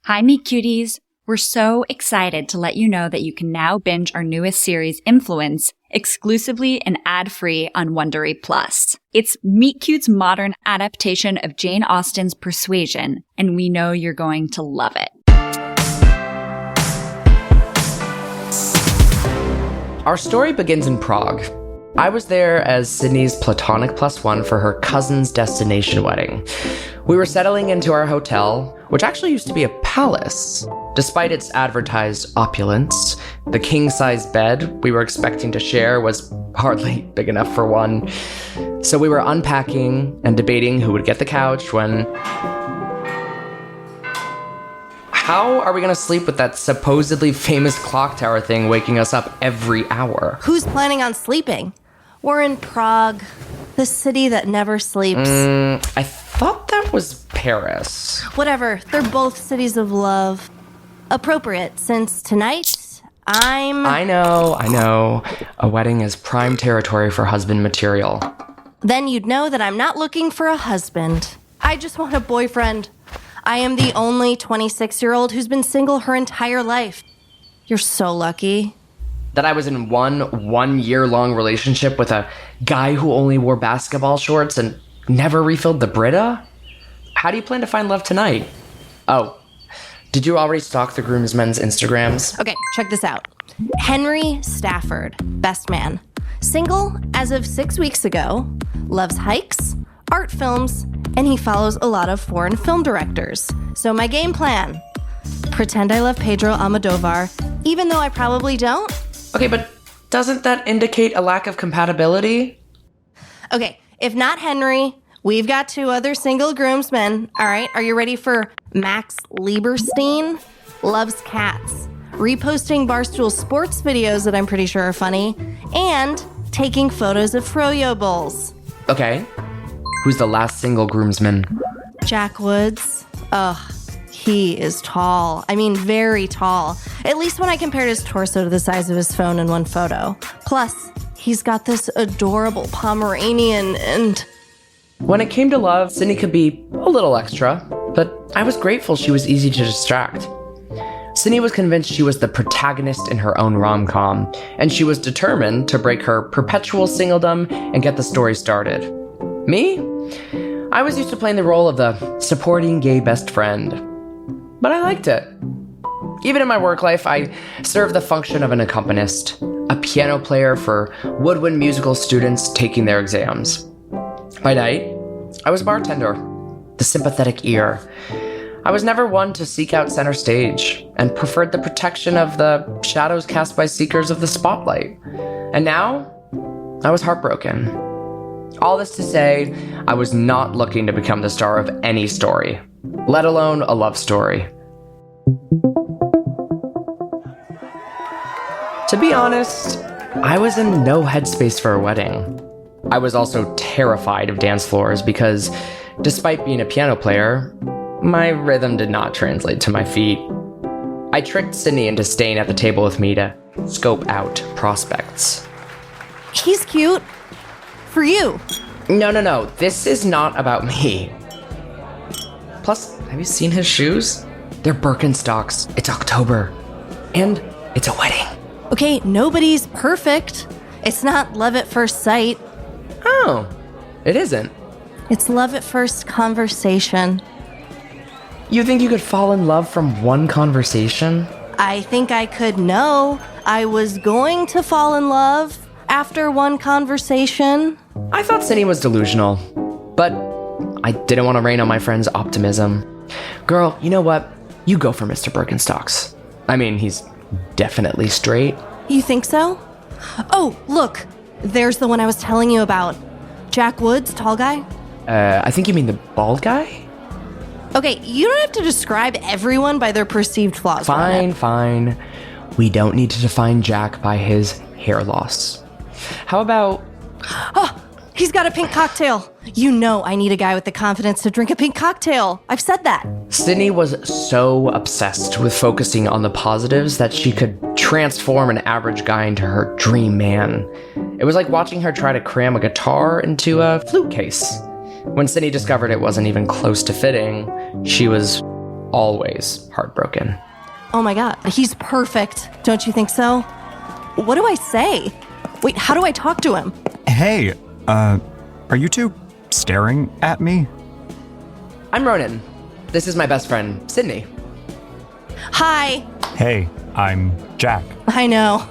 Hi, Meet Cuties! We're so excited to let you know that you can now binge our newest series, Influence, exclusively and ad-free on Wondery Plus. It's Meet Cute's modern adaptation of Jane Austen's Persuasion, and we know you're going to love it. Our story begins in Prague. I was there as Sydney's platonic +1 for her cousin's destination wedding. We were settling into our hotel, which actually used to be a palace. Despite its advertised opulence, the king-size bed we were expecting to share was hardly big enough for one. So we were unpacking and debating who would get the couch when... How are we gonna sleep with that supposedly famous clock tower thing waking us up every hour? Who's planning on sleeping? We're in Prague, the city that never sleeps. I thought that was Paris. Whatever, they're both cities of love. Appropriate, since tonight, I know. A wedding is prime territory for husband material. Then you'd know that I'm not looking for a husband. I just want a boyfriend. I am the only 26-year-old who's been single her entire life. You're so lucky. That I was in one year-long relationship with a guy who only wore basketball shorts and never refilled the Brita? How do you plan to find love tonight? Oh, did you already stalk the groomsmen's Instagrams? Okay, check this out. Henry Stafford, best man. Single as of 6 weeks ago, loves hikes, art films, and he follows a lot of foreign film directors. So my game plan, pretend I love Pedro Almodovar, even though I probably don't. Okay, but doesn't that indicate a lack of compatibility? Okay, if not Henry, we've got 2 other single groomsmen. All right, are you ready for Max Lieberstein? Loves cats, reposting Barstool sports videos that I'm pretty sure are funny, and taking photos of froyo bowls. Okay, who's the last single groomsman? Jack Woods. Ugh, he is tall. I mean, very tall. At least when I compared his torso to the size of his phone in one photo. Plus, he's got this adorable Pomeranian and... When it came to love, Sydney could be a little extra, but I was grateful she was easy to distract. Sydney was convinced she was the protagonist in her own rom-com, and she was determined to break her perpetual singledom and get the story started. Me? I was used to playing the role of the supporting gay best friend, but I liked it. Even in my work life, I served the function of an accompanist, a piano player for woodwind musical students taking their exams. By night, I was a bartender, the sympathetic ear. I was never one to seek out center stage and preferred the protection of the shadows cast by seekers of the spotlight. And now, I was heartbroken. All this to say, I was not looking to become the star of any story, let alone a love story. To be honest, I was in no headspace for a wedding. I was also terrified of dance floors because, despite being a piano player, my rhythm did not translate to my feet. I tricked Sydney into staying at the table with me to scope out prospects. He's cute. For you. No. This is not about me. Plus, have you seen his shoes? They're Birkenstocks. It's October. And it's a wedding. Okay, nobody's perfect. It's not love at first sight. Oh, it isn't. It's love at first conversation. You think you could fall in love from one conversation? I think I could know I was going to fall in love after one conversation. I thought Sydney was delusional, but I didn't want to rain on my friend's optimism. Girl, you know what? You go for Mr. Birkenstocks. I mean, he's definitely straight. You think so? Oh, look. There's the one I was telling you about. Jack Woods, tall guy? I think you mean the bald guy? Okay, you don't have to describe everyone by their perceived flaws. Fine. We don't need to define Jack by his hair loss. How about... Oh, he's got a pink cocktail. You know I need a guy with the confidence to drink a pink cocktail. I've said that. Sydney was so obsessed with focusing on the positives that she could transform an average guy into her dream man. It was like watching her try to cram a guitar into a flute case. When Sydney discovered it wasn't even close to fitting, she was always heartbroken. Oh my God, he's perfect. Don't you think so? What do I say? Wait, how do I talk to him? Hey, are you two staring at me? I'm Ronan. This is my best friend, Sydney. Hi. Hey, I'm Jack. I know.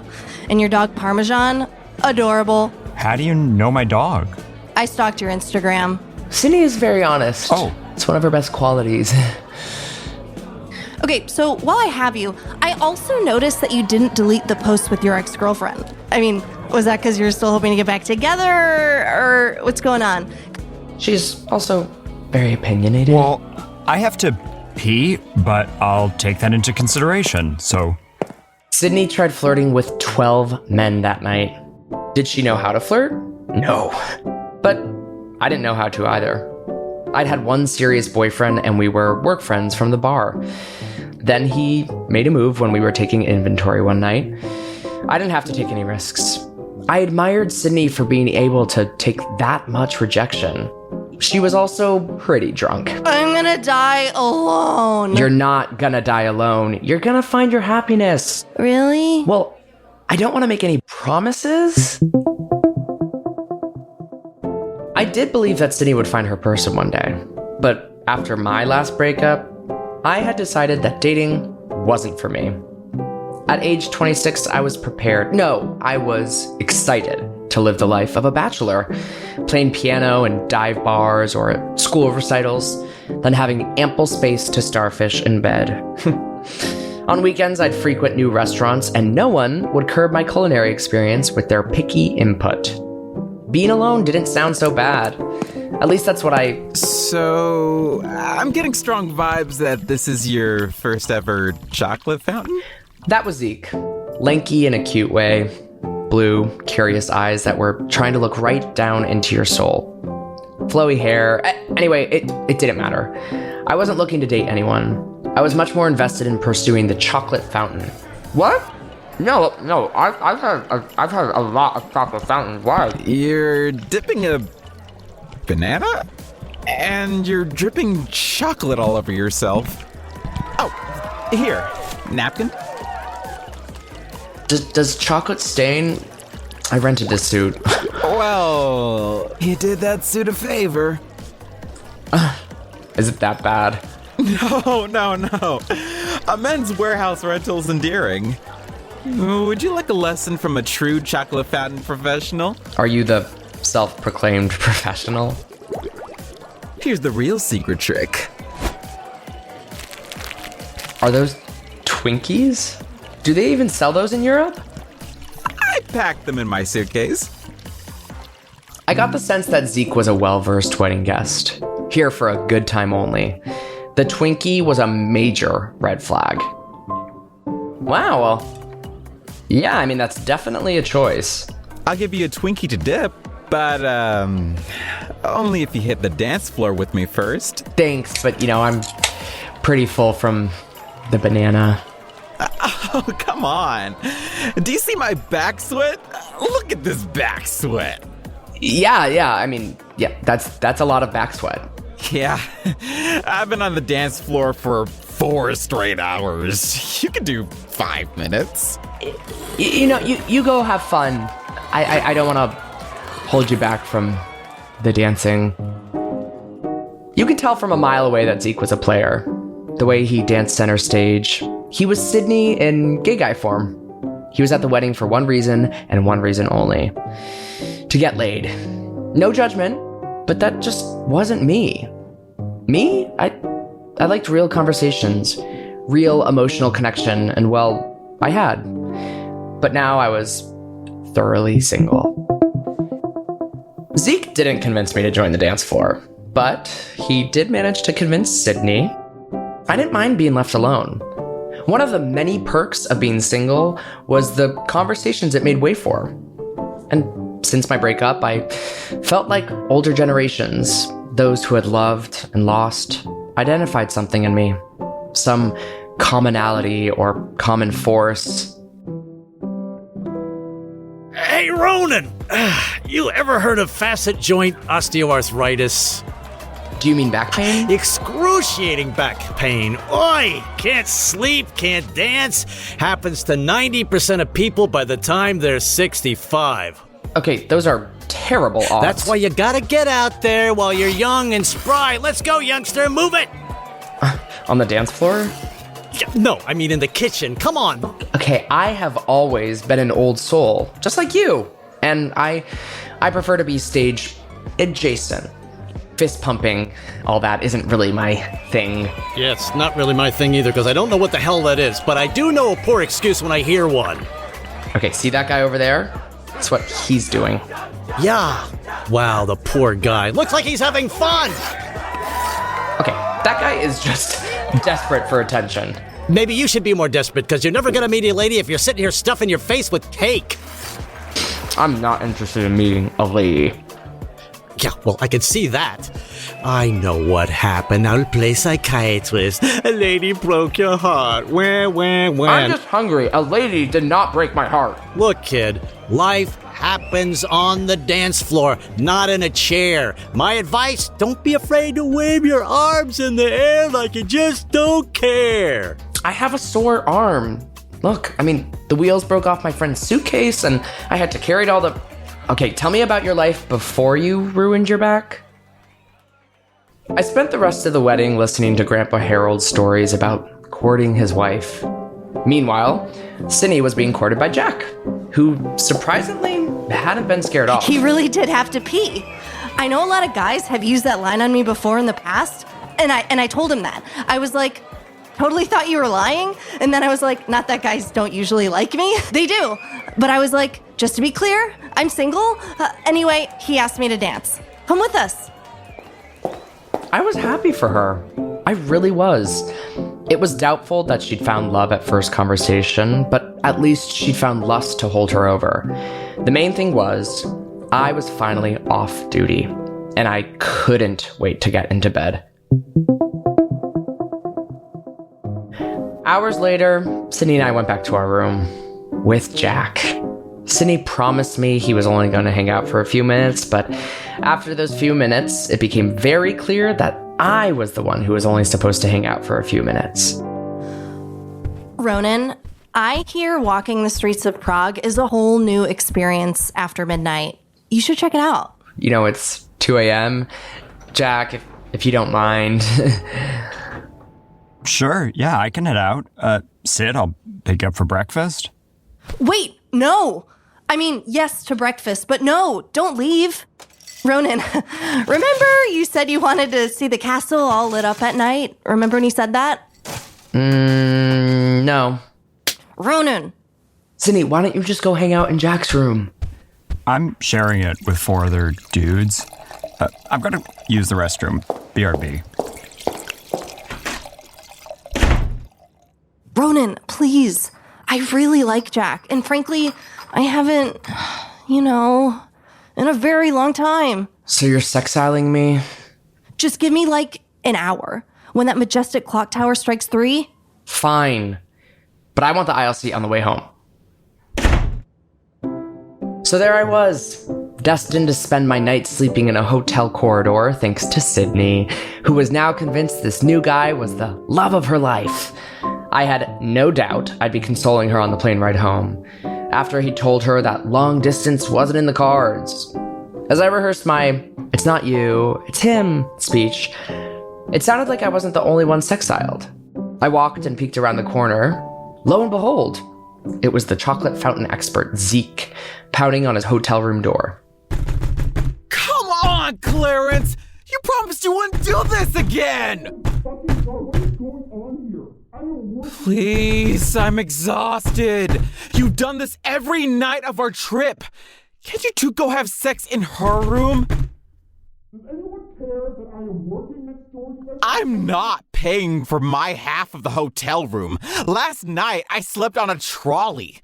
And your dog Parmesan? Adorable. How do you know my dog? I stalked your Instagram. Sydney is very honest. Oh. It's one of her best qualities. Okay, so while I have you, I also noticed that you didn't delete the post with your ex-girlfriend. I mean, was that because you're still hoping to get back together, or what's going on? She's also very opinionated. Well, I have to pee, but I'll take that into consideration, so... Sydney tried flirting with 12 men that night. Did she know how to flirt? No. But I didn't know how to either. I'd had one serious boyfriend and we were work friends from the bar. Then he made a move when we were taking inventory one night. I didn't have to take any risks. I admired Sydney for being able to take that much rejection. She was also pretty drunk. I'm gonna die alone. You're not gonna die alone. You're gonna find your happiness. Really? Well, I don't want to make any promises. I did believe that Sydney would find her person one day. But after my last breakup, I had decided that dating wasn't for me. At age 26, I was prepared. No, I was excited to live the life of a bachelor, playing piano in dive bars or at school recitals, then having ample space to starfish in bed. On weekends, I'd frequent new restaurants, and no one would curb my culinary experience with their picky input. Being alone didn't sound so bad. At least that's what I... So, I'm getting strong vibes that this is your first ever chocolate fountain? That was Zeke. Lanky in a cute way. Blue, curious eyes that were trying to look right down into your soul. Flowy hair. Anyway, it didn't matter. I wasn't looking to date anyone. I was much more invested in pursuing the chocolate fountain. What? No, I've had a lot of chocolate fountains. Why? You're dipping a banana? And you're dripping chocolate all over yourself. Oh, here, napkin? Does chocolate stain? I rented this suit. Well, you did that suit a favor. Is it that bad? No. A men's warehouse rental's endearing. Would you like a lesson from a true chocolate fountain professional? Are you the self-proclaimed professional? Here's the real secret trick. Are those Twinkies? Do they even sell those in Europe? I packed them in my suitcase. I got the sense that Zeke was a well-versed wedding guest, here for a good time only. The Twinkie was a major red flag. Wow, well, yeah, I mean, that's definitely a choice. I'll give you a Twinkie to dip, but only if you hit the dance floor with me first. Thanks, but I'm pretty full from the banana. Oh, come on. Do you see my back sweat? Look at this back sweat. Yeah, I mean, that's a lot of back sweat. Yeah, I've been on the dance floor for 4 straight hours. You can do 5 minutes. You go have fun. I don't want to hold you back from the dancing. You could tell from a mile away that Zeke was a player. The way he danced center stage. He was Sydney in gay guy form. He was at the wedding for one reason and one reason only. To get laid. No judgment, but that just wasn't me. Me? I liked real conversations, real emotional connection, and well, I had. But now I was thoroughly single. Zeke didn't convince me to join the dance floor, but he did manage to convince Sydney. I didn't mind being left alone. One of the many perks of being single was the conversations it made way for. And since my breakup, I felt like older generations, those who had loved and lost, identified something in me. Some commonality or common force. Hey, Ronan! You ever heard of facet joint osteoarthritis? Do you mean back pain? Excruciating back pain. Oi! Can't sleep, can't dance. Happens to 90% of people by the time they're 65. Okay, those are terrible odds. That's why you gotta get out there while you're young and spry. Let's go, youngster, move it! On the dance floor? No, I mean in the kitchen. Come on. Okay, I have always been an old soul, just like you. And I prefer to be stage adjacent. Fist pumping, all that isn't really my thing. Yeah, it's not really my thing either, because I don't know what the hell that is, but I do know a poor excuse when I hear one. Okay, see that guy over there? That's what he's doing. Yeah. Wow, the poor guy. Looks like he's having fun. Okay, that guy is just desperate for attention. Maybe you should be more desperate, because you're never gonna meet a lady if you're sitting here stuffing your face with cake. I'm not interested in meeting a lady. Yeah, well, I can see that. I know what happened. I'll play psychiatrist. A lady broke your heart. When? I'm just hungry. A lady did not break my heart. Look, kid, life happens on the dance floor, not in a chair. My advice, don't be afraid to wave your arms in the air like you just don't care. I have a sore arm. Look, I mean, the wheels broke off my friend's suitcase and I had to carry it all the... Okay, tell me about your life before you ruined your back. I spent the rest of the wedding listening to Grandpa Harold's stories about courting his wife. Meanwhile, Cindy was being courted by Jack, who surprisingly hadn't been scared off. He really did have to pee. I know a lot of guys have used that line on me before in the past, and I told him that. I was like, totally thought you were lying, and then I was like, not that guys don't usually like me. They do. But I was like, just to be clear, I'm single. Anyway, he asked me to dance. Come with us. I was happy for her. I really was. It was doubtful that she'd found love at first conversation, but at least she'd found lust to hold her over. The main thing was, I was finally off duty, and I couldn't wait to get into bed. Hours later, Sydney and I went back to our room with Jack. Sydney promised me he was only going to hang out for a few minutes, but after those few minutes, it became very clear that I was the one who was only supposed to hang out for a few minutes. Ronan, I hear walking the streets of Prague is a whole new experience after midnight. You should check it out. You know, it's 2 a.m. Jack, if you don't mind. Sure, yeah, I can head out. Sid, I'll pick you up for breakfast. Wait, no. I mean, yes to breakfast, but no, don't leave. Ronan, remember you said you wanted to see the castle all lit up at night? Remember when you said that? No. Ronan. Sydney, why don't you just go hang out in Jack's room? I'm sharing it with 4 other dudes. I'm gonna use the restroom. BRB. Ronan, please. I really like Jack, and frankly, I haven't, in a very long time. So you're sexiling me? Just give me like an hour. When that majestic clock tower strikes 3. Fine. But I want the aisle seat on the way home. So there I was, destined to spend my night sleeping in a hotel corridor thanks to Sydney, who was now convinced this new guy was the love of her life. I had no doubt I'd be consoling her on the plane ride home, after he told her that long distance wasn't in the cards. As I rehearsed my "it's not you, it's him" speech, it sounded like I wasn't the only one sexiled. I walked and peeked around the corner. Lo and behold, it was the chocolate fountain expert, Zeke, pounding on his hotel room door. Come on, Clarence! You promised you wouldn't do this again! Please, I'm exhausted. You've done this every night of our trip. Can't you two go have sex in her room? Does anyone care that I am working next door? I'm not paying for my half of the hotel room. Last night, I slept on a trolley.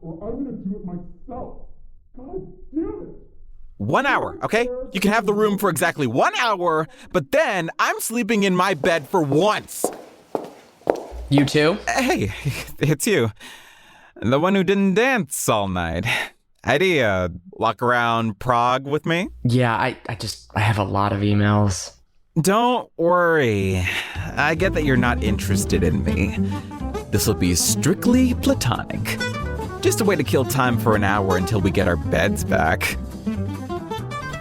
Or I'm gonna do it myself. God damn it. 1 hour, okay? You can have the room for exactly 1 hour, but then I'm sleeping in my bed for once. You too? Hey, it's you. The one who didn't dance all night. Idea, walk around Prague with me? Yeah, I have a lot of emails. Don't worry. I get that you're not interested in me. This will be strictly platonic. Just a way to kill time for an hour until we get our beds back.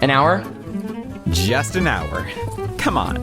An hour? Just an hour. Come on.